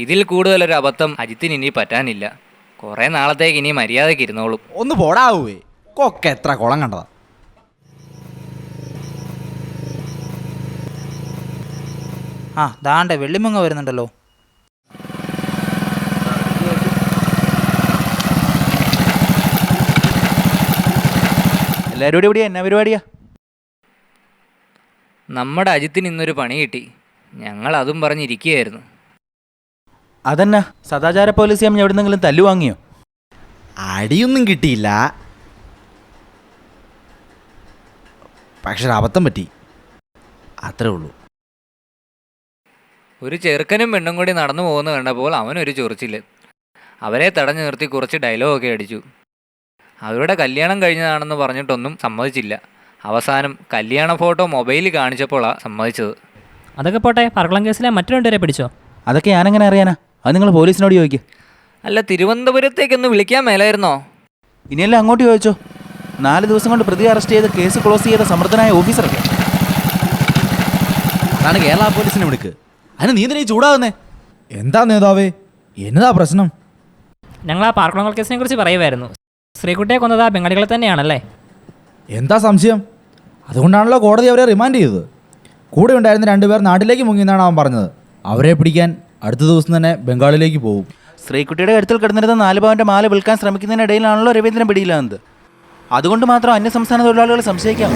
ഇതിൽ കൂടുതലൊരു അബദ്ധം അജിത്തിന് ഇനി പറ്റാനില്ല. കുറേ നാളത്തേക്ക് ഇനി മര്യാദയ്ക്ക് ഇരുന്നോളും. ഒന്ന് പോടാവേ, കൊക്കെ എത്ര കുളം കണ്ടതാ. ദാണ്ടെ വെള്ളിമങ്ങ വരുന്നുണ്ടല്ലോ. എല്ലാവരും ഇവിടെ എന്നാ പരിപാടിയാ? നമ്മുടെ അജിത്തിന് ഇന്നൊരു പണി കിട്ടി. ഞങ്ങൾ അതും പറഞ്ഞിരിക്കുകയായിരുന്നു. അതെന്നാ സദാചാര പോലീസ് നമ്മൾ എവിടെന്നെങ്കിലും തല്ലു വാങ്ങിയോ? അടിയൊന്നും കിട്ടിയില്ല, പക്ഷെ ഒരു അബദ്ധം പറ്റി, അത്രേ ഉള്ളൂ. ഒരു ചെറുക്കനും പെണ്ണും കൂടി നടന്നു പോകുന്ന കണ്ടപ്പോൾ അവനൊരു ചൊറിച്ചില്. അവരെ തടഞ്ഞു നിർത്തി കുറച്ച് ഡയലോഗൊക്കെ അടിച്ചു. അവരുടെ കല്യാണം കഴിഞ്ഞതാണെന്ന് പറഞ്ഞിട്ടൊന്നും സമ്മതിച്ചില്ല. അവസാനം കല്യാണ ഫോട്ടോ മൊബൈലിൽ കാണിച്ചപ്പോഴാണ് സമ്മതിച്ചത്. അതൊക്കെ പോട്ടെ, പറക്കളം കേസിലെ മറ്റു രണ്ടുപേരെ പിടിച്ചോ? അതൊക്കെ ഞാനെങ്ങനെ അറിയാനാ? അത് നിങ്ങൾ പോലീസിനോട് ചോദിക്കുക. അല്ല, തിരുവനന്തപുരത്തേക്കൊന്ന് വിളിക്കാൻ മേലായിരുന്നോ? ഇനിയെല്ലാം അങ്ങോട്ട് ചോദിച്ചോ. 4 ദിവസം കൊണ്ട് പ്രതി അറസ്റ്റ് ചെയ്ത് കേസ് ക്ലോസ് ചെയ്ത സമർത്ഥനായ ഓഫീസറൊക്കെ. അതാണ് കേരള പോലീസിനെ വിളിക്ക്. അതിന് നീ എന്തിനാ ചൂടാവുന്നേ? എന്താ നേതാവേ, എന്നതാ പ്രശ്നം? ഞങ്ങൾ ആ പാർക്കുളങ്ങൾ കേസിനെ കുറിച്ച് പറയുമായിരുന്നു. ശ്രീകുട്ടിയെ കൊന്നത് ആ ബംഗാളികളെ തന്നെയാണല്ലേ? എന്താ സംശയം? അതുകൊണ്ടാണല്ലോ കോടതി അവരെ റിമാൻഡ് ചെയ്തത്. കൂടെ ഉണ്ടായിരുന്ന 2 പേർ നാട്ടിലേക്ക് മുങ്ങിയെന്നാണ് അവൻ പറഞ്ഞത്. അവരെ പിടിക്കാൻ അടുത്ത ദിവസം തന്നെ ബംഗാളിലേക്ക് പോകും. ശ്രീകുട്ടിയുടെ കഴുത്തിൽ കിടന്നിരുന്ന 4 പവൻ്റെ മാല വിൽക്കാൻ ശ്രമിക്കുന്നതിനിടയിലാണല്ലോ രവീന്ദ്രൻ പിടിയിലാകുന്നത്. അതുകൊണ്ട് മാത്രം അന്യസംസ്ഥാന തൊഴിലാളികളെ സംശയിക്കാം.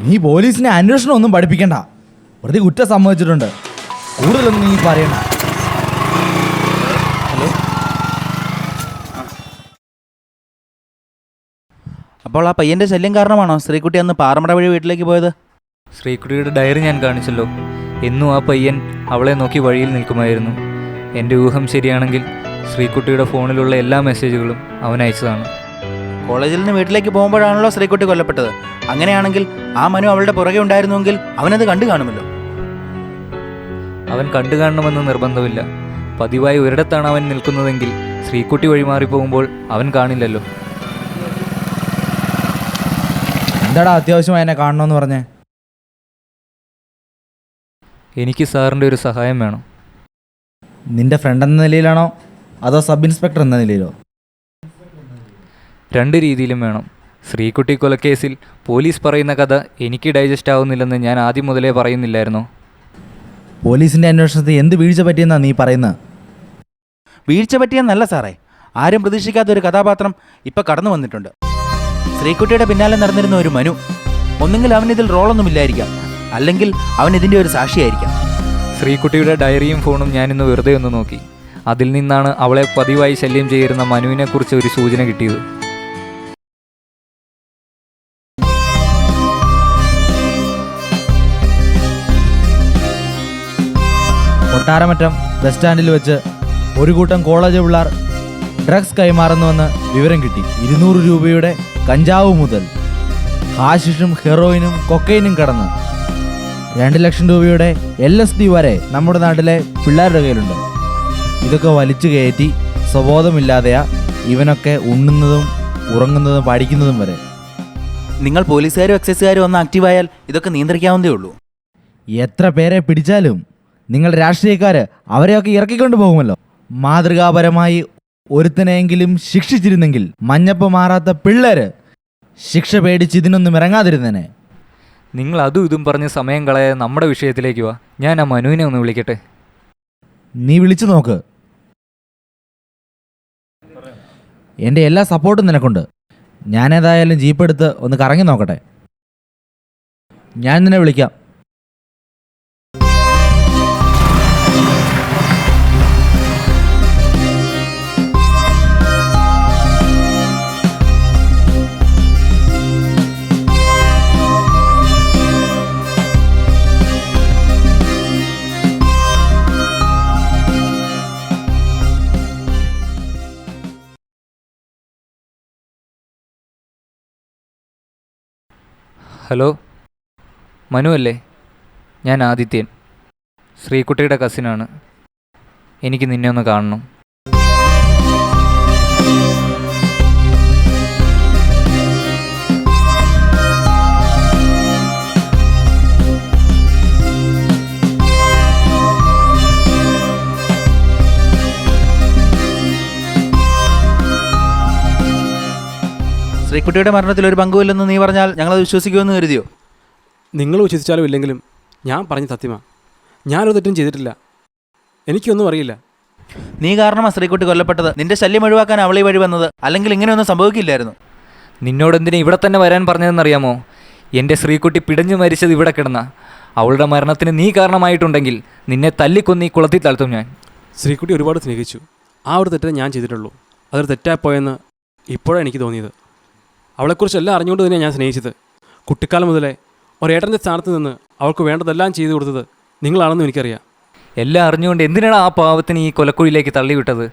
നീ പോലീസിനെ അന്വേഷണം ഒന്നും പഠിപ്പിക്കണ്ട. പ്രതി കുറ്റം സമ്മതിച്ചിട്ടുണ്ട്. കൂടുതലൊന്നും നീ പറയണ്ട. ഹലോ, അപ്പോൾ ആ പയ്യൻ്റെ ശല്യം കാരണമാണോ ശ്രീകുട്ടി അന്ന് പാറമട വഴി വീട്ടിലേക്ക് പോയത്? ശ്രീകുട്ടിയുടെ ഡയറി ഞാൻ കാണിച്ചല്ലോ. എന്നും ആ പയ്യൻ അവളെ നോക്കി വഴിയിൽ നിൽക്കുമായിരുന്നു. എൻ്റെ ഊഹം ശരിയാണെങ്കിൽ ശ്രീകുട്ടിയുടെ ഫോണിലുള്ള എല്ലാ മെസ്സേജുകളും അവൻ അയച്ചതാണ്. കോളേജിൽ നിന്ന് വീട്ടിലേക്ക് പോകുമ്പോഴാണല്ലോ ശ്രീകുട്ടി കൊല്ലപ്പെട്ടത്. അങ്ങനെയാണെങ്കിൽ ആ മനു അവളുടെ പുറകെ ഉണ്ടായിരുന്നുവെങ്കിൽ അവനത് കണ്ടു കാണുമല്ലോ. അവൻ കണ്ടു കാണണമെന്ന് നിർബന്ധമില്ല. പതിവായി ഒരിടത്താണ് അവൻ നിൽക്കുന്നതെങ്കിൽ ശ്രീകുട്ടി വഴിമാറി പോകുമ്പോൾ അവൻ കാണില്ലല്ലോ. എന്താടാ അത്യാവശ്യമായി എന്നെ കാണണമെന്ന് പറഞ്ഞേ? എനിക്ക് സാറിൻ്റെ ഒരു സഹായം വേണം. നിന്റെ ഫ്രണ്ട് എന്ന നിലയിലാണോ അതോ സബ് ഇൻസ്പെക്ടർ എന്ന നിലയിലോ? 2 രീതിയിലും വേണം. ശ്രീകുട്ടി കൊലക്കേസിൽ പോലീസ് പറയുന്ന കഥ എനിക്ക് ഡൈജസ്റ്റ് ആവുന്നില്ലെന്ന് ഞാൻ ആദ്യം മുതലേ പറയുന്നില്ലായിരുന്നോ? പോലീസിൻ്റെ അന്വേഷണത്തിൽ എന്ത് വീഴ്ച പറ്റിയെന്നാണ് നീ പറയുന്നത്? വീഴ്ച പറ്റിയെന്നല്ല സാറേ, ആരും പ്രതീക്ഷിക്കാത്ത ഒരു കഥാപാത്രം ഇപ്പം കടന്നു വന്നിട്ടുണ്ട്. ശ്രീകുട്ടിയുടെ പിന്നാലെ നടന്നിരുന്ന ഒരു മനു. ഒന്നുകിൽ അവൻ ഇതിൽ റോളൊന്നുമില്ലായിരിക്കാം, അല്ലെങ്കിൽ അവൻ ഇതിൻ്റെ ഒരു സാക്ഷിയായിരിക്കാം. ശ്രീകുട്ടിയുടെ ഡയറിയും ഫോണും ഞാനിന്ന് വെറുതെ ഒന്ന് നോക്കി. അതിൽ നിന്നാണ് അവളെ പതിവായി ശല്യം ചെയ്യുന്ന മനുവിനെക്കുറിച്ച് ഒരു സൂചന കിട്ടിയത്. കൊട്ടാരമറ്റം ബസ് സ്റ്റാൻഡിൽ വെച്ച് ഒരു കൂട്ടം കോളേജ് പിള്ളേർ ഡ്രഗ്സ് കൈമാറുന്നുവെന്ന് വിവരം കിട്ടി. 200 രൂപയുടെ കഞ്ചാവ് മുതൽ ഹാഷിഷും ഹെറോയിനും കൊക്കൈനും കടന്ന് 2 ലക്ഷം രൂപയുടെ LSD വരെ നമ്മുടെ നാട്ടിലെ പിള്ളേരുടെ കയ്യിലുണ്ട്. ഇതൊക്കെ വലിച്ചു കയറ്റി സ്വബോധമില്ലാതെയാ ഇവനൊക്കെ ഉണ്ണുന്നതും ഉറങ്ങുന്നതും പഠിക്കുന്നതും വരെ. നിങ്ങൾ പോലീസുകാരും എക്സൈസുകാരും ഒന്ന് ആക്റ്റീവായാൽ ഇതൊക്കെ നിയന്ത്രിക്കാവുന്നതേ ഉള്ളൂ. എത്ര പേരെ പിടിച്ചാലും നിങ്ങൾ രാഷ്ട്രീയക്കാർ അവരെയൊക്കെ ഇറക്കിക്കൊണ്ട് പോകുമല്ലോ. മാതൃകാപരമായി ഒരുത്തനെയെങ്കിലും ശിക്ഷിച്ചിരുന്നെങ്കിൽ മഞ്ഞപ്പ് മാറാത്ത പിള്ളേര് ശിക്ഷ പേടിച്ച് ഇതിനൊന്നും ഇറങ്ങാതിരുന്നേനെ. നിങ്ങൾ അതും ഇതും പറഞ്ഞ് സമയം കളയാതെ നമ്മുടെ വിഷയത്തിലേക്ക് വാ. ഞാൻ ആ മനുവിനെ ഒന്ന് വിളിക്കട്ടെ. നീ വിളിച്ചു നോക്ക്. എൻ്റെ എല്ലാ സപ്പോർട്ടും നിനക്കുണ്ട്. ഞാനേതായാലും ജീപ്പ് എടുത്ത് ഒന്ന് കറങ്ങി നോക്കട്ടെ. ഞാൻ നിന്നെ വിളിക്കാം. ഹലോ, മനു അല്ലേ? ഞാൻ ആദിത്യൻ, ശ്രീകുട്ടിയുടെ കസിനാണ്. എനിക്ക് നിന്നെ ഒന്ന് കാണണം. ശ്രീകുട്ടിയുടെ മരണത്തിൽ ഒരു പങ്കുമില്ലെന്ന് നീ പറഞ്ഞാൽ ഞങ്ങളത് വിശ്വസിക്കുമെന്ന് കരുതിയോ? നിങ്ങൾ വിശ്വസിച്ചാലും ഇല്ലെങ്കിലും ഞാൻ പറഞ്ഞ സത്യമാണ്. ഞാനൊരു തെറ്റും ചെയ്തിട്ടില്ല. എനിക്കൊന്നും അറിയില്ല. നീ കാരണമാണ് ശ്രീകുട്ടി കൊല്ലപ്പെട്ടത്. നിന്റെ ശല്യം ഒഴിവാക്കാൻ അവളീ വഴി വന്നത്. അല്ലെങ്കിൽ ഇങ്ങനെയൊന്നും സംഭവിക്കില്ലായിരുന്നു. നിന്നോടെന്തിനാ ഇവിടെ തന്നെ വരാൻ പറഞ്ഞതെന്നറിയാമോ? എൻ്റെ ശ്രീകുട്ടി പിടഞ്ഞു മരിച്ചത് ഇവിടെ കിടന്ന. അവളുടെ മരണത്തിന് നീ കാരണമായിട്ടുണ്ടെങ്കിൽ നിന്നെ തല്ലിക്കൊന്ന് ഈ കുളത്തിൽ താഴ്ത്തും ഞാൻ. ശ്രീകുട്ടി ഒരുപാട് സ്നേഹിച്ചു. ആ ഒരു തെറ്റേ ഞാൻ ചെയ്തിട്ടുള്ളൂ. അതൊരു തെറ്റായിപ്പോയെന്ന് ഇപ്പോഴാണ് എനിക്ക് തോന്നിയത്. അവളെക്കുറിച്ച് എല്ലാം അറിഞ്ഞുകൊണ്ട് തന്നെയാണ് ഞാൻ സ്നേഹിച്ചത്. കുട്ടിക്കാലം മുതലേ ഒരേട്ടൻ്റെ സ്ഥാനത്ത് നിന്ന് അവൾക്ക് വേണ്ടതെല്ലാം ചെയ്തു കൊടുത്തത് നിങ്ങളാണെന്നും എനിക്കറിയാം. എല്ലാം അറിഞ്ഞുകൊണ്ട് എന്തിനാണ് ആ പാവത്തിന് ഈ കൊലക്കുഴിയിലേക്ക് തള്ളിവിട്ടത്?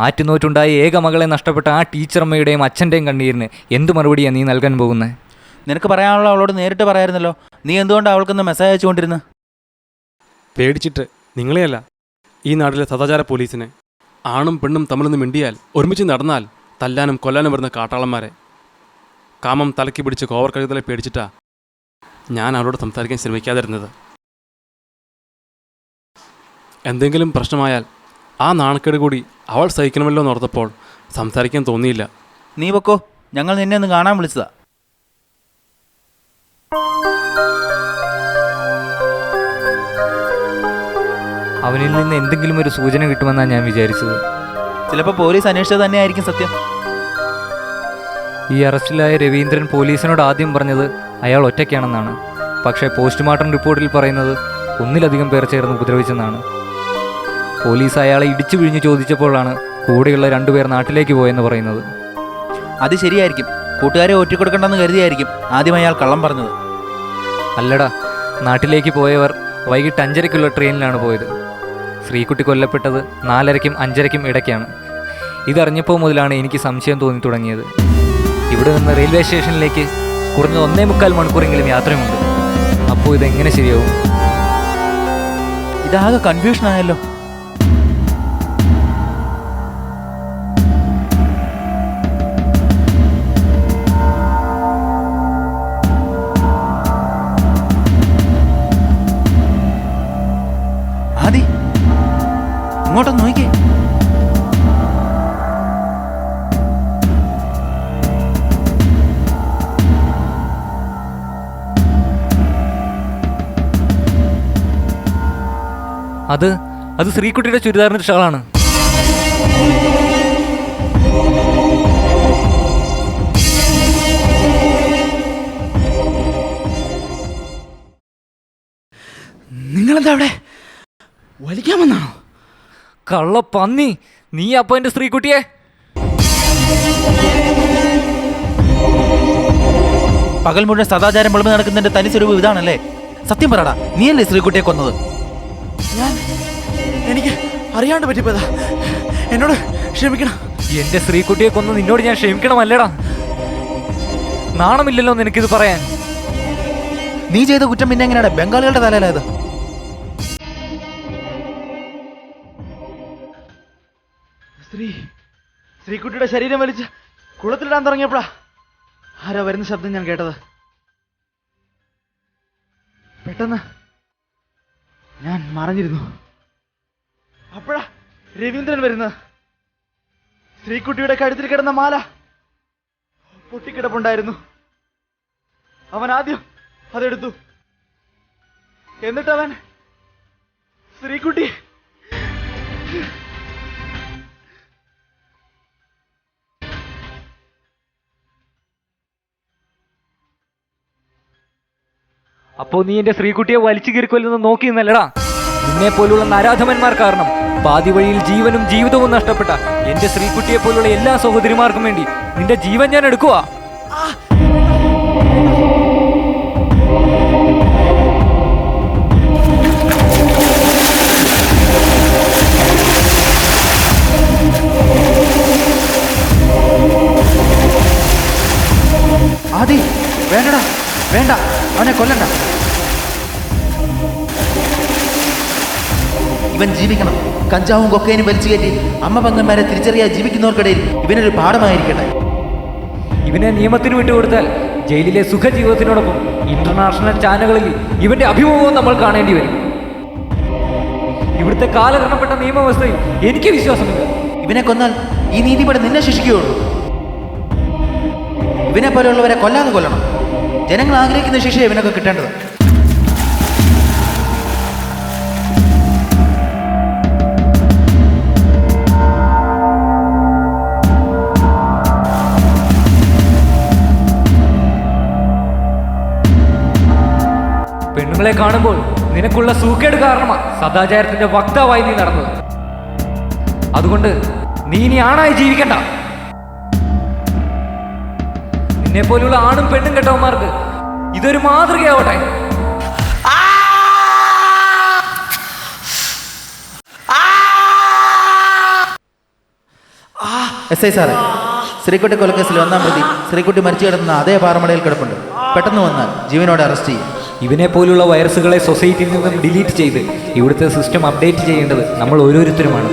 ആറ്റുനോറ്റുണ്ടായ ഏക മകളെ നഷ്ടപ്പെട്ട ആ ടീച്ചറമ്മയുടെയും അച്ഛൻ്റെയും കണ്ണീരിന് എന്ത് മറുപടിയാണ് നീ നൽകാൻ പോകുന്നത്? നിനക്ക് പറയാനുള്ള അവളോട് നേരിട്ട് പറയായിരുന്നല്ലോ. നീ എന്തുകൊണ്ടാണ് അവൾക്കൊന്ന് മെസ്സേജ് അയച്ചുകൊണ്ടിരുന്നത്? പേടിച്ചിട്ട്. നിങ്ങളെയല്ല, ഈ നാട്ടിലെ സദാചാര പോലീസിനെ. ആണും പെണ്ണും തമ്മിലൊന്ന് മിണ്ടിയാൽ ഒരുമിച്ച് നടന്നാൽ തല്ലാനും കൊല്ലാനും വരുന്ന കാട്ടാളന്മാരെ. കാമം തലക്കി പിടിച്ച് കോവർ കഴുതലെ പേടിച്ചിട്ടാ ഞാൻ അവളോട് സംസാരിക്കാൻ ശ്രമിക്കാതിരുന്നത്. എന്തെങ്കിലും പ്രശ്നമായാൽ ആ നാണക്കേട് കൂടി അവൾ സഹിക്കണമല്ലോ എന്നോർത്തപ്പോൾ സംസാരിക്കാൻ തോന്നിയില്ല. നീ പൊക്കോ, ഞങ്ങൾ നിന്നെ ഒന്ന് കാണാൻ വിളിച്ചതാ. അവനിൽ നിന്ന് എന്തെങ്കിലും ഒരു സൂചന കിട്ടുമെന്നാണ് ഞാൻ വിചാരിച്ചത്. ചിലപ്പോൾ പോലീസ് അന്വേഷിച്ചത് തന്നെയായിരിക്കും സത്യം. ഈ അറസ്റ്റിലായ രവീന്ദ്രൻ പോലീസിനോട് ആദ്യം പറഞ്ഞത് അയാൾ ഒറ്റയ്ക്കാണെന്നാണ്. പക്ഷേ പോസ്റ്റ്മോർട്ടം റിപ്പോർട്ടിൽ പറയുന്നത് ഒന്നിലധികം പേർ ചേർന്ന് ഉപദ്രവിച്ചെന്നാണ്. പോലീസ് അയാളെ ഇടിച്ചു പിഴിഞ്ഞ് ചോദിച്ചപ്പോഴാണ് കൂടെയുള്ള 2 പേർ നാട്ടിലേക്ക് പോയെന്ന് പറയുന്നത്. അത് ശരിയായിരിക്കും. കൂട്ടുകാരെ ഒറ്റിക്കൊടുക്കണ്ടെന്ന് കരുതിയായിരിക്കും ആദ്യം അയാൾ കള്ളം പറഞ്ഞത്. അല്ലടാ, നാട്ടിലേക്ക് പോയവർ വൈകിട്ട് 5:30 ട്രെയിനിലാണ് പോയത്. ശ്രീകുട്ടി കൊല്ലപ്പെട്ടത് 4:30-ക്കും 5:30-ക്കും ഇടയ്ക്കാണ്. ഇതറിഞ്ഞപ്പോൾ മുതലാണ് എനിക്ക് സംശയം തോന്നി തുടങ്ങിയത്. ഇവിടെ നിന്ന് റെയിൽവേ സ്റ്റേഷനിലേക്ക് കുറഞ്ഞത് 1.25 മണിക്കൂറെങ്കിലും യാത്രയുണ്ട്. അപ്പോൾ ഇതെങ്ങനെ ശരിയാവും? ഇതാകെ കൺഫ്യൂഷനായല്ലോ. ആദി, ഇങ്ങോട്ടൊന്ന് നോക്കിക്കേ. അത് ശ്രീകുട്ടിയുടെ ചുരിദാറിൻ്റെ ഷാളാണ്. നിങ്ങളെന്താ അവിടെ വലിക്കാൻ വന്നാണോ? കള്ള പന്നി, നീ അപ്പോൾ എൻ്റെ ശ്രീകുട്ടിയെ? പകൽ മുഴുവൻ സദാചാരം വിളമ്പ് നടക്കുന്നതിന്റെ തനി സ്വരൂപം ഇതാണല്ലേ? സത്യം പറടാ, നീയല്ലേ ശ്രീകുട്ടിയെ കൊന്നത്? എനിക്ക് അറിയാണ്ട് പറ്റിപ്പോയതാ. എന്നോട് ക്ഷമിക്കണം. എൻ്റെ ശ്രീകുട്ടിയെ കൊന്ന് നിന്നോട് ഞാൻ ക്ഷമിക്കണമല്ലേടാ? നാണമില്ലല്ലോ നിനക്കിത് പറയാൻ. നീ ചെയ്ത കുറ്റം പിന്നെ എങ്ങനെയാണ് ബംഗാളികളുടെ തലയിലായത്? ശ്രീകുട്ടിയുടെ ശരീരം വലിച്ച് കുളത്തിലിടാൻ തുടങ്ങിയപ്പോഴാ ആരോ വരുന്ന ശബ്ദം ഞാൻ കേട്ടത്. പെട്ടെന്ന് ഞാൻ മറഞ്ഞിരുന്നു. അപ്പോഴാ രവീന്ദ്രൻ വരുന്നത്. ശ്രീകുട്ടിയുടെ കഴുത്തിൽ കിടന്ന മാല പൊട്ടിക്കിടപ്പുണ്ടായിരുന്നു. അവൻ ആദ്യം അതെടുത്തു. എന്നിട്ടവൻ ശ്രീകുട്ടി അപ്പോൾ നീ എൻ്റെ ശ്രീകുട്ടിയെ വലിച്ചു കീറിക്കൊല്ലുന്നത് നോക്കി നിന്നല്ലടാ. നിന്നെ പോലുള്ള നരാധമന്മാർ കാരണം പാതി വഴിയിൽ ജീവനും ജീവിതവും നഷ്ടപ്പെട്ട എൻ്റെ ശ്രീകുട്ടിയെ പോലുള്ള എല്ലാ സഹോദരിമാർക്കും വേണ്ടി നിന്റെ ജീവൻ ഞാൻ എടുക്കുക. ആദി, വേണ്ടടാ, വേണ്ട, അവനെ കൊല്ലണ്ട. ഇവൻ ജീവിക്കണം. കഞ്ചാവും കൊക്കൈനും വലിച്ചു കയറ്റി അമ്മ പങ്കന്മാരെ തിരിച്ചറിയാൻ ജീവിക്കുന്നവർക്കിടയിൽ ഇവനൊരു പാഠമായിരിക്കട്ടെ. ഇവനെ നിയമത്തിന് വിട്ടുകൊടുത്താൽ ജയിലിലെ സുഖജീവിതത്തിനോടൊപ്പം ഇന്റർനാഷണൽ ചാനലുകളിൽ ഇവന്റെ അഭിമുഖവും നമ്മൾ കാണേണ്ടി വരും. ഇവിടുത്തെ കാലഹരണപ്പെട്ട നിയമവ്യവസ്ഥയിൽ എനിക്ക് വിശ്വാസമില്ല. ഇവനെ കൊന്നാൽ ഈ നീതിപടി നിന്നെ ശിക്ഷിക്കുകയുള്ളൂ. ഇവനെ പോലെയുള്ളവരെ കൊല്ലാതെ കൊല്ലണം. ജനങ്ങൾ ആഗ്രഹിക്കുന്ന ശിക്ഷ ഇവനൊക്കെ കിട്ടേണ്ടത്. പെണ്ണുങ്ങളെ കാണുമ്പോൾ നിനക്കുള്ള സൂക്കേട് കാരണമാണ് സദാചാരത്തിന്റെ വക്താവായി നീ നടന്നത്. അതുകൊണ്ട് നീ ഇനി ആണായി ജീവിക്കണ്ട. നിന്നെ പോലുള്ള ആണും പെണ്ണും കെട്ടവന്മാർക്ക് ഇതൊരു മാതൃകയാവട്ടെ. SI സാറേ, ശ്രീകുട്ടി കൊലക്കേസിൽ 1-ാം പ്രതി ശ്രീകുട്ടി മരിച്ചു കിടന്ന അതേ പാറമടയിൽ കിടപ്പുണ്ട്. പെട്ടെന്ന് വന്നാൽ ജീവനോടെ അറസ്റ്റ് ചെയ്യും. ഇവനെ പോലുള്ള വൈറസുകളെ സൊസൈറ്റിയിൽ നിന്നും ഡിലീറ്റ് ചെയ്ത് ഇവിടുത്തെ സിസ്റ്റം അപ്ഡേറ്റ് ചെയ്യേണ്ടത് നമ്മൾ ഓരോരുത്തരുമാണ്.